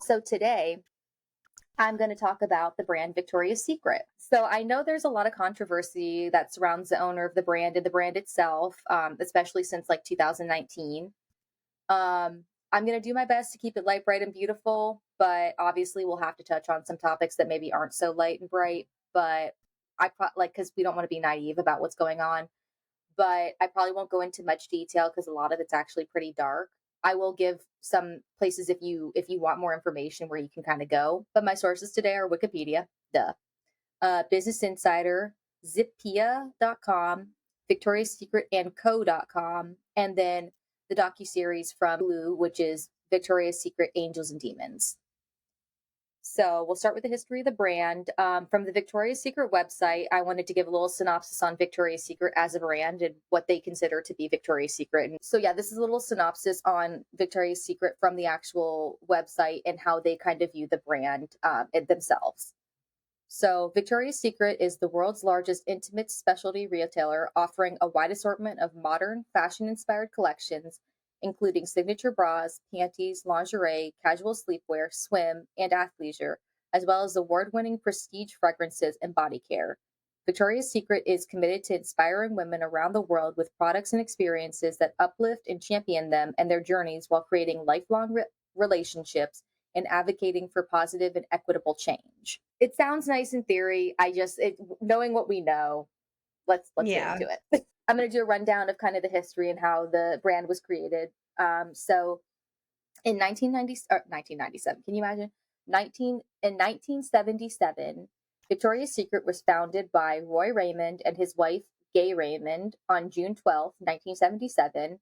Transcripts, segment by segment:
So today I'm going to talk about the brand Victoria's Secret. So I know there's a lot of controversy that surrounds the owner of the brand and the brand itself, especially since like 2019. I'm going to do my best to keep it light, bright, and beautiful, but obviously we'll have to touch on some topics that maybe aren't so light and bright. But because we don't want to be naive about what's going on. But I probably won't go into much detail because a lot of it's actually pretty dark. I will give some places if you want more information where you can kind of go. But my sources today are Wikipedia, duh, Business Insider, Zippia.com, Victoria's Secret and Co.com, and then the docuseries from Hulu, which is Victoria's Secret Angels and Demons. So we'll start with the history of the brand. From the Victoria's Secret website, I wanted to give a little synopsis on Victoria's Secret as a brand and what they consider to be Victoria's Secret. And so, yeah, this is a little synopsis on Victoria's Secret from the actual website and how they kind of view the brand themselves. So, Victoria's Secret is the world's largest intimate specialty retailer, offering a wide assortment of modern, fashion inspired collections, including signature bras, panties, lingerie, casual sleepwear, swim, and athleisure, as well as award winning prestige fragrances and body care. Victoria's Secret is committed to inspiring women around the world with products and experiences that uplift and champion them and their journeys while creating lifelong relationships and advocating for positive and equitable change. It sounds nice in theory. Knowing what we know, let's get Yeah. into it. I'm going to do a rundown of kind of the history and how the brand was created. So in 1997, can you imagine? 1977, Victoria's Secret was founded by Roy Raymond and his wife Gay Raymond on June 12th, 1977.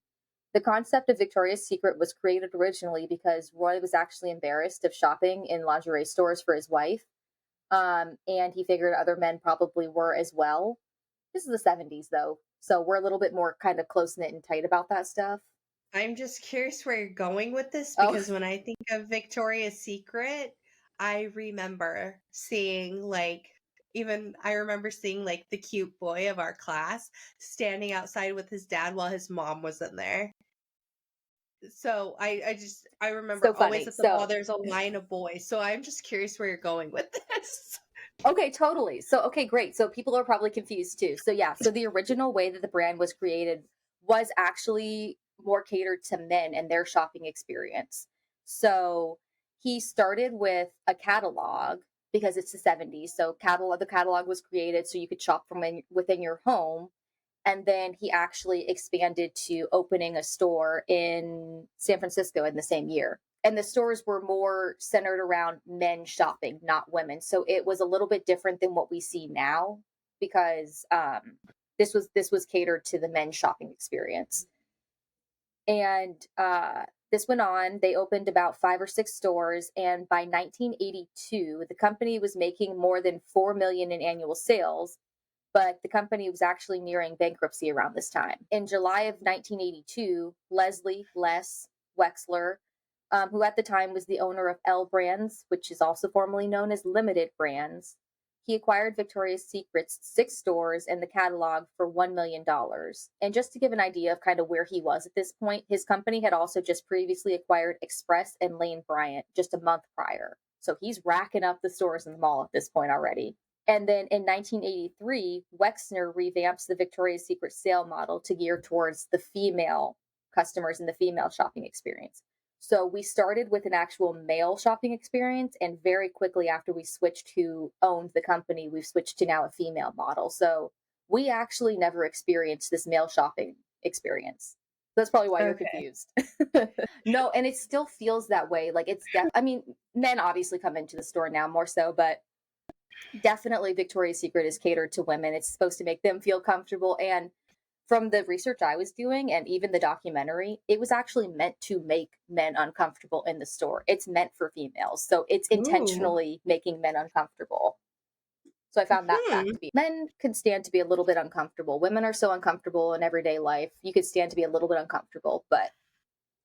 The concept of Victoria's Secret was created originally because Roy was actually embarrassed of shopping in lingerie stores for his wife. And he figured other men probably were as well. This is the 70s, though. So we're a little bit more kind of close knit and tight about that stuff. I'm just curious where you're going with this Oh, because when I think of Victoria's Secret, I remember seeing I remember seeing like the cute boy of our class standing outside with his dad while his mom was in there. So I so remember always funny. at the mall So, there's a line of boys. So I'm just curious where you're going with this. okay, totally. So, okay, great. So people are probably confused too. So, yeah. So the original way that the brand was created was actually more catered to men and their shopping experience. So he started with a catalog because it's the 70s. So the catalog was created so you could shop from within your home. And then he actually expanded to opening a store in San Francisco in the same year. And the stores were more centered around men shopping, not women. So it was a little bit different than what we see now because this was catered to the men's shopping experience. And this went on. They opened about 5 or 6 stores, and by 1982, the company was making more than 4 million in annual sales, but the company was actually nearing bankruptcy around this time. In July of 1982, Leslie Les Wexler, who at the time was the owner of L Brands, which is also formerly known as Limited Brands, he acquired Victoria's Secret's 6 stores and the catalog for $1 million. And just to give an idea of kind of where he was at this point, his company had also just previously acquired Express and Lane Bryant just a month prior. So he's racking up the stores in the mall at this point already. And then in 1983, Wexner revamps the Victoria's Secret sale model to gear towards the female customers and the female shopping experience. So we started with an actual male shopping experience, and very quickly after we switched to owned the company, we've switched to now a female model. So we actually never experienced this male shopping experience. That's probably why you're Okay. confused. No, and it still feels that way. Like I mean, men obviously come into the store now more so, but definitely Victoria's Secret is catered to women. It's supposed to make them feel comfortable. And from the research I was doing and even the documentary, it was actually meant to make men uncomfortable in the store. It's meant for females. So it's Ooh. intentionally making men uncomfortable. So I found that fact Hmm. to be men can stand to be a little bit uncomfortable. Women are so uncomfortable in everyday life. You could stand to be a little bit uncomfortable, but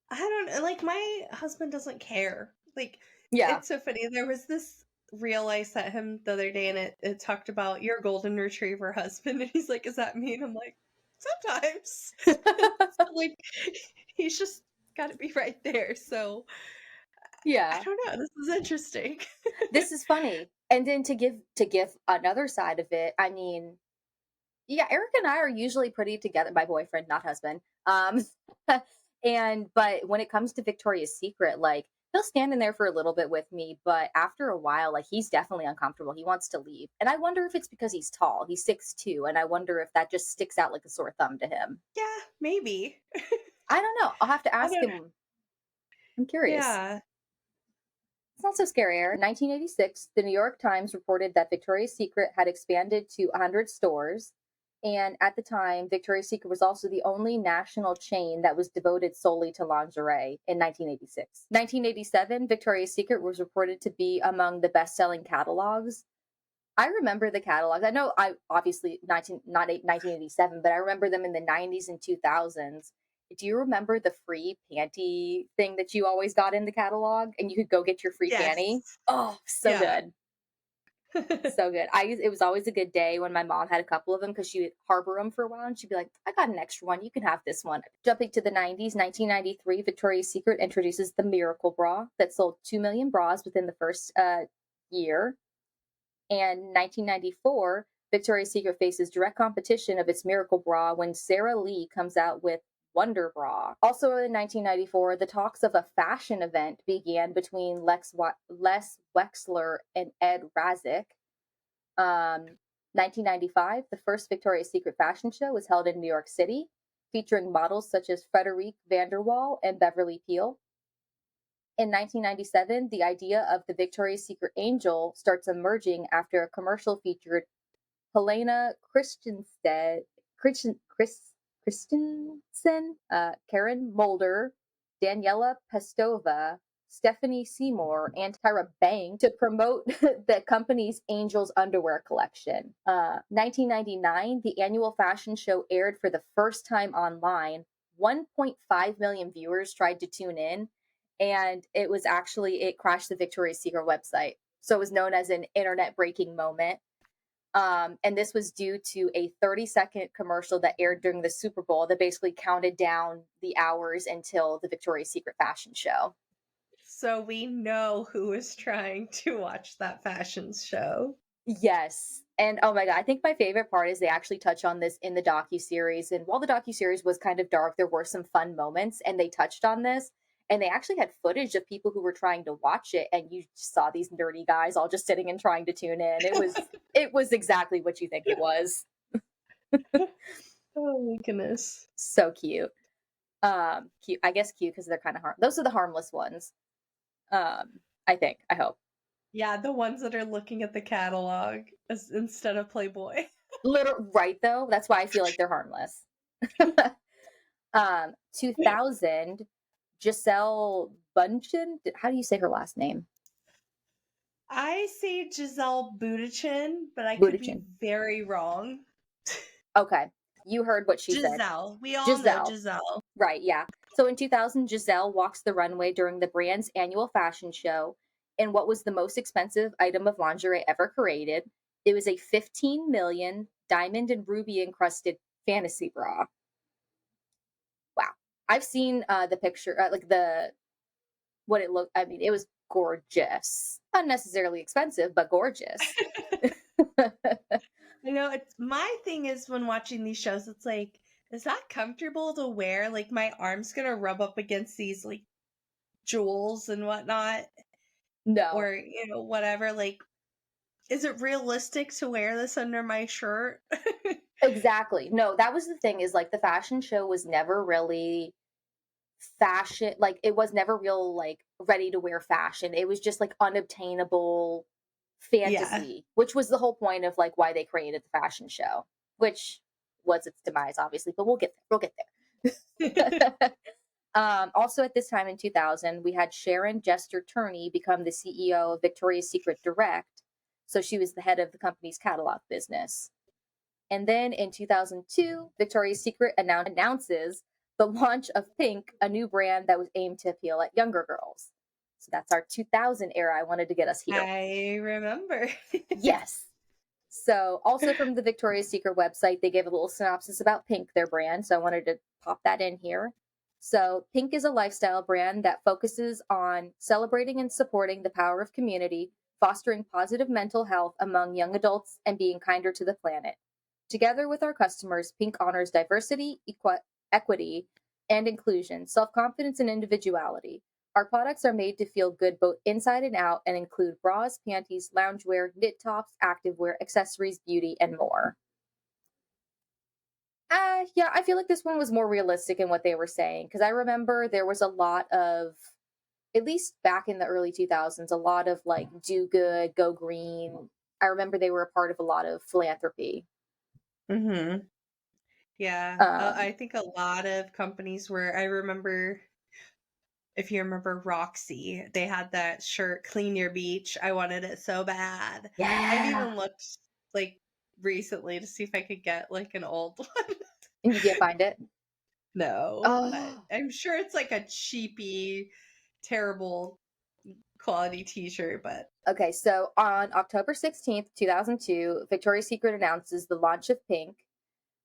I don't like my husband doesn't care. Like yeah. it's so funny. There was this reel I sent him the other day and it talked about your golden retriever husband and he's like, is that me? And I'm like, sometimes. So, like he's just gotta be right there. So I Yeah. don't know. This is interesting. This is funny. And then to give another side of it, I mean, yeah, Eric and I are usually pretty together, my boyfriend, not husband. And but when it comes to Victoria's Secret, like he'll stand in there for a little bit with me, but after a while, like he's definitely uncomfortable. He wants to leave. And I wonder if it's because he's tall. He's 6'2", and I wonder if that just sticks out like a sore thumb to him. Yeah, maybe. I don't know. I'll have to I ask don't him. I'm curious. Yeah. It's not so scary, Aaron. In 1986, the New York Times reported that Victoria's Secret had expanded to 100 stores. And at the time, Victoria's Secret was also the only national chain that was devoted solely to lingerie in 1986. 1987, Victoria's Secret was reported to be among the best selling catalogs. I remember the catalogs. I know I obviously 1987, but I remember them in the 90s and 2000s. Do you remember the free panty thing that you always got in the catalog and you could go get your free panty? Yes. Oh, so Yeah. good. So good. It was always a good day when my mom had a couple of them because she would harbor them for a while and she'd be like, I got an extra one. You can have this one. Jumping to the 90s, 1993, Victoria's Secret introduces the Miracle Bra that sold 2 million bras within the first year. And 1994, Victoria's Secret faces direct competition of its Miracle Bra when Sara Lee comes out with Wonder Bra. Also in 1994, the talks of a fashion event began between Les Wexler and Ed Razik. 1995, the first Victoria's Secret fashion show was held in New York City, featuring models such as Frederique Vanderwall and Beverly Peel. In 1997, the idea of the Victoria's Secret Angel starts emerging after a commercial featured Helena Christensen, Karen Mulder, Daniela Pestova, Stephanie Seymour, and Tyra Banks to promote the company's Angels underwear collection. 1999, the annual fashion show aired for the first time online. 1.5 million viewers tried to tune in, and it crashed the Victoria's Secret website. So it was known as an internet breaking moment. And this was due to a 30-second commercial that aired during the Super Bowl that basically counted down the hours until the Victoria's Secret fashion show. So we know who is trying to watch that fashion show. Yes. And oh my God, I think my favorite part is they actually touch on this in the docuseries. And while the docuseries was kind of dark, there were some fun moments and they touched on this. And they actually had footage of people who were trying to watch it, and you saw these nerdy guys all just sitting and trying to tune in. It was exactly what you think it was. Oh my goodness. So cute. Cute. I guess cute because they're kind of those are the harmless ones. I think. I hope. Yeah, the ones that are looking at the catalog instead of Playboy. Little right though. That's why I feel like they're harmless. 2000, Giselle Bundchen. How do you say her last name? I say Giselle Bundchen, but I could be Bundchen. very wrong. Okay. You heard what she said. Giselle. We all know Giselle. Giselle. Right, yeah. So in 2000, Giselle walks the runway during the brand's annual fashion show in what was the most expensive item of lingerie ever created. It was a 15 million diamond and ruby encrusted fantasy bra. Wow. I've seen the picture, like what it looked. I mean, it was gorgeous. Unnecessarily expensive, but gorgeous. I know it's my thing is when watching these shows, it's like, is that comfortable to wear? Like my arm's gonna rub up against these like jewels and whatnot, No, or whatever. Like, is it realistic to wear this under my shirt? exactly. No, that was the thing is like the fashion show was never really fashion, like it was never real like ready to wear fashion. It was just like unobtainable Yeah. fantasy, which was the whole point of like why they created the fashion show, which was its demise obviously, but we'll get there. We'll get there. Also at this time in 2000, we had Sharon Jester Turney become the CEO of Victoria's Secret Direct. So she was the head of the company's catalog business. And then in 2002, Victoria's Secret announces the launch of Pink, a new brand that was aimed to appeal at younger girls. So that's our 2000 era. I wanted to get us here. I remember. Yes. So also from the Victoria's Secret website, they gave a little synopsis about Pink, their brand. So I wanted to pop that in here. So, Pink is a lifestyle brand that focuses on celebrating and supporting the power of community, fostering positive mental health among young adults, and being kinder to the planet. Together with our customers, Pink honors diversity, equity, and inclusion, self confidence, and individuality. Our products are made to feel good both inside and out and include bras, panties, loungewear, knit tops, activewear, accessories, beauty, and more. Yeah, I feel like this one was more realistic in what they were saying because I remember there was a lot of, at least back in the early 2000s, a lot of like do good, go green. I remember they were a part of a lot of philanthropy. Mhm. Yeah, Um, I think a lot of companies were I remember if you remember Roxy, they had that shirt, "Clean Your Beach." I wanted it so bad. I've yeah. even looked, like, recently to see if I could get, like, an old one. And you can't find it? No, but Oh, I'm sure it's, like, a cheapy, terrible quality t-shirt, but okay. So on October 16th, 2002, Victoria's Secret announces the launch of Pink.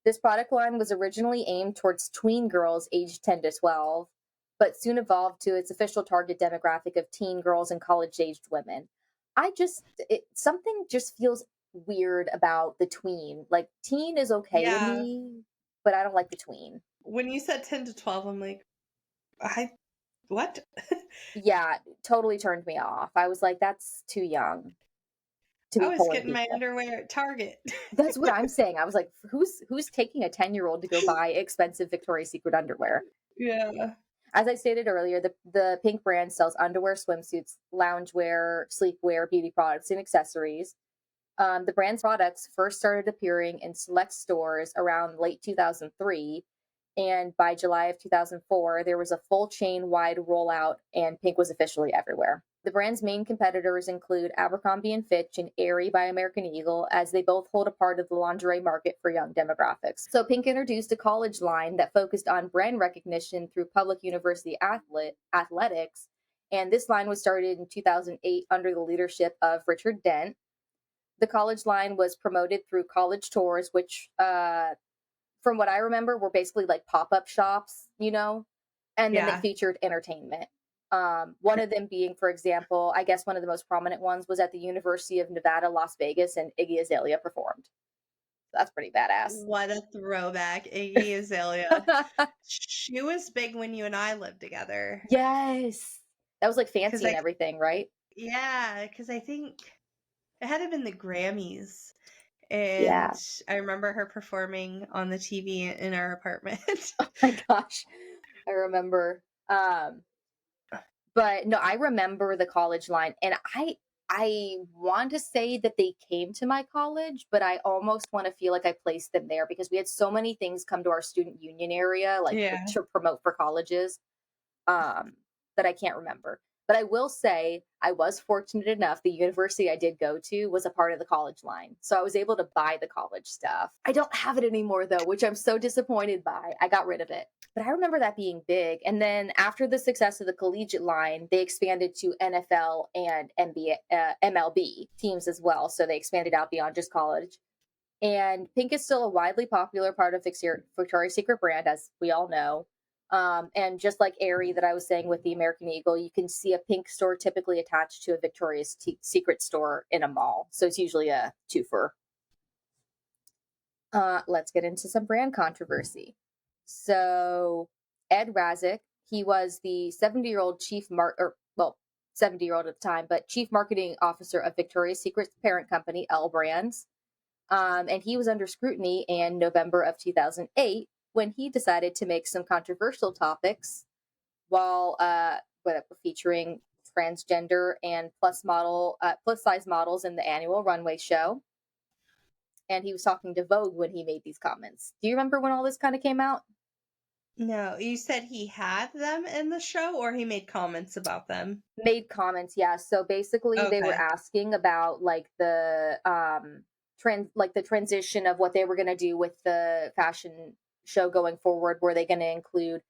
This product line was originally aimed towards tween girls aged 10 to 12, but soon evolved to its official target demographic of teen girls and college aged women. Something just feels weird about the tween. Like, teen is okay to yeah, me, but I don't like the tween. when you said 10 to 12, I'm like, "I what?" Yeah, totally turned me off. I was like, that's too young to I be was pulling getting my people. underwear at Target. That's what I'm saying. I was like, who's taking a 10-year-old to go buy expensive Victoria's Secret underwear? Yeah, As I stated earlier, the Pink brand sells underwear, swimsuits, loungewear, sleepwear, beauty products, and accessories. The brand's products first started appearing in select stores around late 2003. And by July of 2004, there was a full chain wide rollout, and Pink was officially everywhere. The brand's main competitors include Abercrombie and Fitch and Aerie by American Eagle, as they both hold a part of the lingerie market for young demographics. So, Pink introduced a college line that focused on brand recognition through public university athletics. And this line was started in 2008 under the leadership of Richard Dent. The college line was promoted through college tours, which, from what I remember, were basically like pop up shops, and then they yeah. featured entertainment. One of them being, for example, I guess one of the most prominent ones was at the University of Nevada, Las Vegas, and Iggy Azalea performed. That's pretty badass. What a throwback, Iggy Azalea. She was big when you and I lived together. Yes. That was like Cause fancy and I everything, right? yeah, cause I think it had to been the Grammys, and Yeah. I remember her performing on the TV in our apartment. My gosh. I remember. But no, I remember the college line, and I want to say that they came to my college, but I almost want to feel like I placed them there because we had so many things come to our student union area, like Yeah, to promote for colleges, um, that I can't remember. But I will say I was fortunate enough. The university I did go to was a part of the college line, so I was able to buy the college stuff. I don't have it anymore though, which I'm so disappointed by. I got rid of it. But I remember that being big. And then after the success of the collegiate line, they expanded to NFL and NBA, MLB teams as well. So they expanded out beyond just college. And Pink is still a widely popular part of Victoria's Secret brand, as we all know. And just like Aerie that I was saying with the American Eagle, you can see a Pink store typically attached to a Secret store in a mall. So it's usually a twofer. Let's get into some brand controversy. So Ed Razik, he was the 70-year-old chief or well, 70-year-old at the time, but chief marketing officer of Victoria's Secret's parent company, L Brands. And he was under scrutiny in November of 2008 when he decided to make some controversial topics while featuring transgender and plus size models in the annual runway show. And he was talking to Vogue when he made these comments. Do you remember when all this kind of came out? no, you said he had them in the show, or he made comments about them? Made comments, yeah. So basically, they were Okay, asking about like the transition of what they were going to do with the fashion show going forward. Were they going to include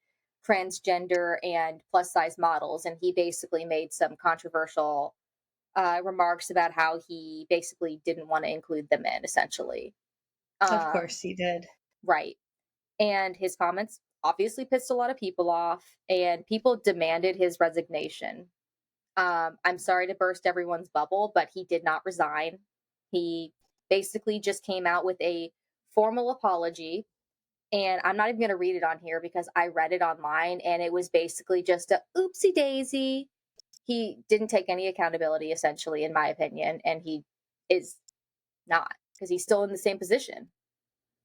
transgender and plus size models? And he basically made some controversial remarks about how he basically didn't want to include them in, essentially. of Um, course he did. right. And his comments. obviously pissed a lot of people off, and people demanded his resignation. I'm sorry to burst everyone's bubble, but he did not resign. He basically just came out with a formal apology, and I'm not even going to read it on here because I read it online, and it was basically just a oopsie daisy. He didn't take any accountability, essentially, in my opinion, and he is not, because he's still in the same position.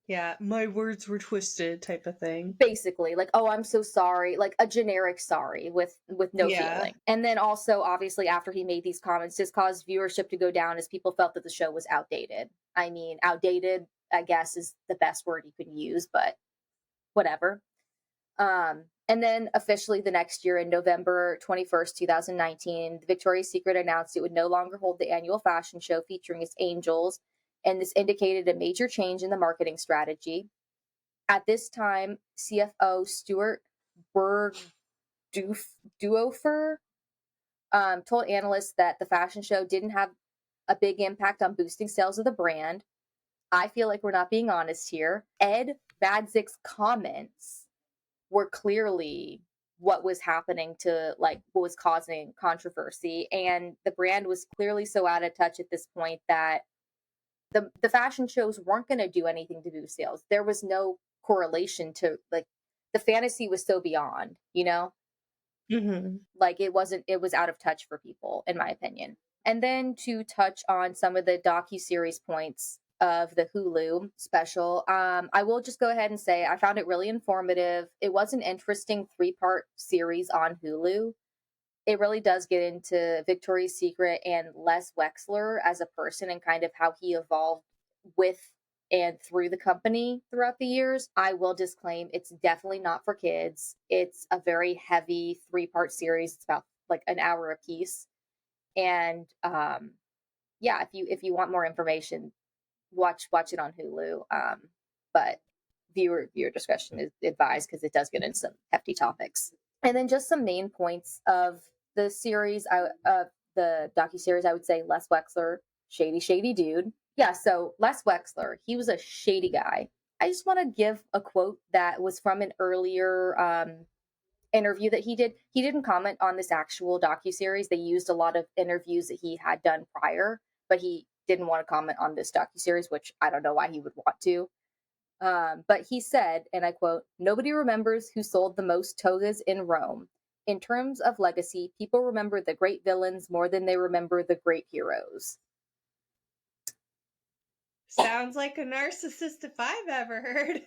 Yeah, my words were twisted type of thing. Basically, like, "Oh, I'm so sorry," like a generic sorry with no Yeah. feeling. And then also, obviously, after he made these comments, this caused viewership to go down as people felt that the show was outdated. I mean, outdated, I guess, is the best word you can use, but whatever. And then officially the next year, in November 21st, 2019, the Victoria's Secret announced it would no longer hold the annual fashion show featuring its angels, and this indicated a major change in the marketing strategy. At this time, CFO Stuart Bergdorfer told analysts that the fashion show didn't have a big impact on boosting sales of the brand. I feel like we're not being honest here. Ed Badzik's comments were clearly what was happening, to like what was causing controversy, and the brand was clearly so out of touch at this point that the fashion shows weren't going to do anything to boost sales. There was no correlation to, like, the fantasy was so beyond, Hmm. like it was out of touch for people, in my opinion. And then to touch on some of the docu-series points of the Hulu special, I will just go ahead and say I found it really informative. It was an interesting 3-part series on Hulu. It really does get into Victoria's Secret and Les Wexler as a person, and kind of how he evolved with and through the company throughout the years. I will disclaim it's definitely not for kids. It's a very heavy 3-part series. It's about like an hour a piece. And yeah, if you want more information, watch it on Hulu. But viewer discretion is advised because it does get into some hefty topics. And then just some main points of the series, the docu series. I would say Les Wexler, shady dude. Yeah, so Les Wexler, he was a shady guy. I just want to give a quote that was from an earlier interview that he did. He didn't comment on this actual docu series. They used a lot of interviews that he had done prior, but he didn't want to comment on this docu series, which I don't know why he would want to. But he said, and I quote, "Nobody remembers who sold the most togas in Rome. In terms of legacy, people remember the great villains more than they remember the great heroes." Sounds like a narcissist if I've ever heard.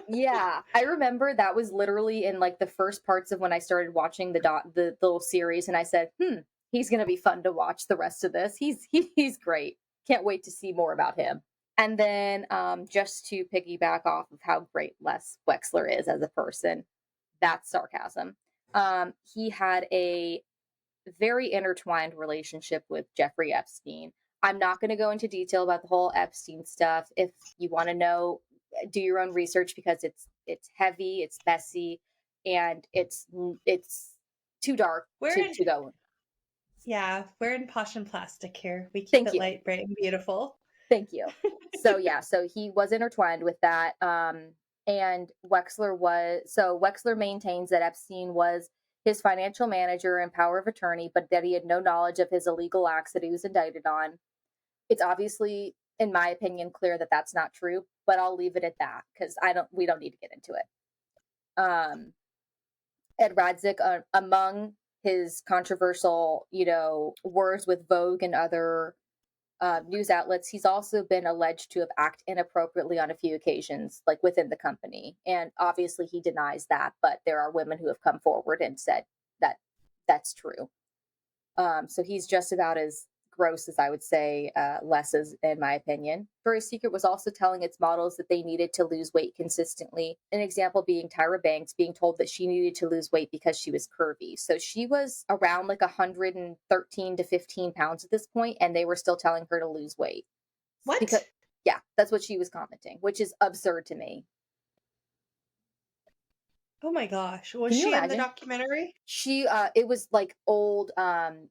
Yeah, I remember that was literally in like the first parts of when I started watching the little series, and I said, he's gonna be fun to watch the rest of this. He's great. Can't wait to see more about him. And then just to piggyback off of how great Les Wexler is as a person, that's sarcasm. He had a very intertwined relationship with Jeffrey Epstein. I'm not going to go into detail about the whole Epstein stuff. If you want to know, do your own research, because it's heavy, it's messy, and it's too dark We're to in, go. yeah, we're in Posh and Plastic here. We keep Thank it you. light, bright, and beautiful. Thank you. So yeah, so he was intertwined with that. And Wexler maintains that Epstein was his financial manager and power of attorney, but that he had no knowledge of his illegal acts that he was indicted on. It's obviously, in my opinion, clear that that's not true, but I'll leave it at that because we don't need to get into it. Um, Ed Radzik, among his controversial, words with Vogue and other news outlets, he's also been alleged to have acted inappropriately on a few occasions, like within the company. And obviously, he denies that, but there are women who have come forward and said that that's true. So he's just about as gross as I would say Les is, in my opinion. Victoria's Secret was also telling its models that they needed to lose weight consistently. An example being Tyra Banks being told that she needed to lose weight because she was curvy. So she was around like 113 to 15 pounds at this point, and they were still telling her to lose weight. Because, What? yeah, that's what she was commenting, which is absurd to me. Oh my gosh. Was Can you she in the imagine? documentary? She it was like old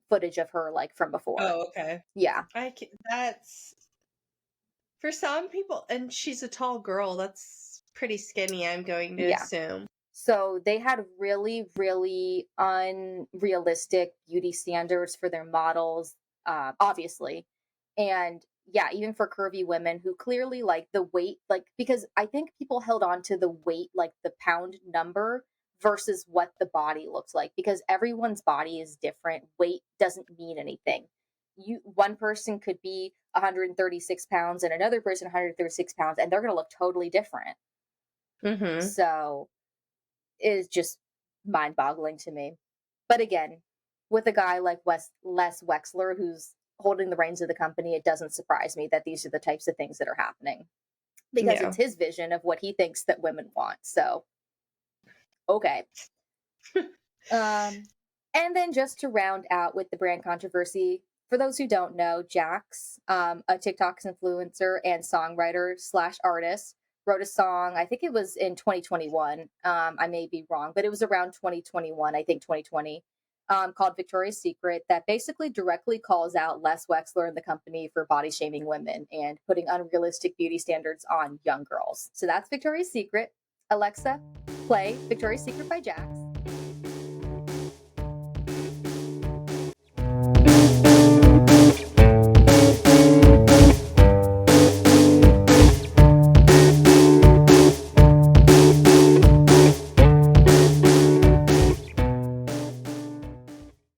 footage of her, like from before. Oh, okay. Yeah. That's for some people, and she's a tall girl. That's pretty skinny, I'm going to Yeah. assume. So they had really, really unrealistic beauty standards for their models, obviously. And yeah, even for curvy women who clearly like the weight, like, because I think people held on to the weight, like the pound number versus what the body looks like, because everyone's body is different. Weight doesn't mean anything. One person could be 136 pounds and another person 136 pounds, and they're going to look totally different. Mhm. So is just mind-boggling to me. But again, with a guy like Les Wexler, who's holding the reins of the company, it doesn't surprise me that these are the types of things that are happening because Yeah. it's his vision of what he thinks that women want. So, okay. Um, and then just to round out with the brand controversy, for those who don't know, Jax, a TikTok influencer and songwriter slash artist, wrote a song. I think it was in 2021. I may be wrong, but it was around 2021. I think 2020. Called Victoria's Secret, that basically directly calls out Les Wexler and the company for body shaming women and putting unrealistic beauty standards on young girls. So that's Victoria's Secret. Alexa, play Victoria's Secret by Jax.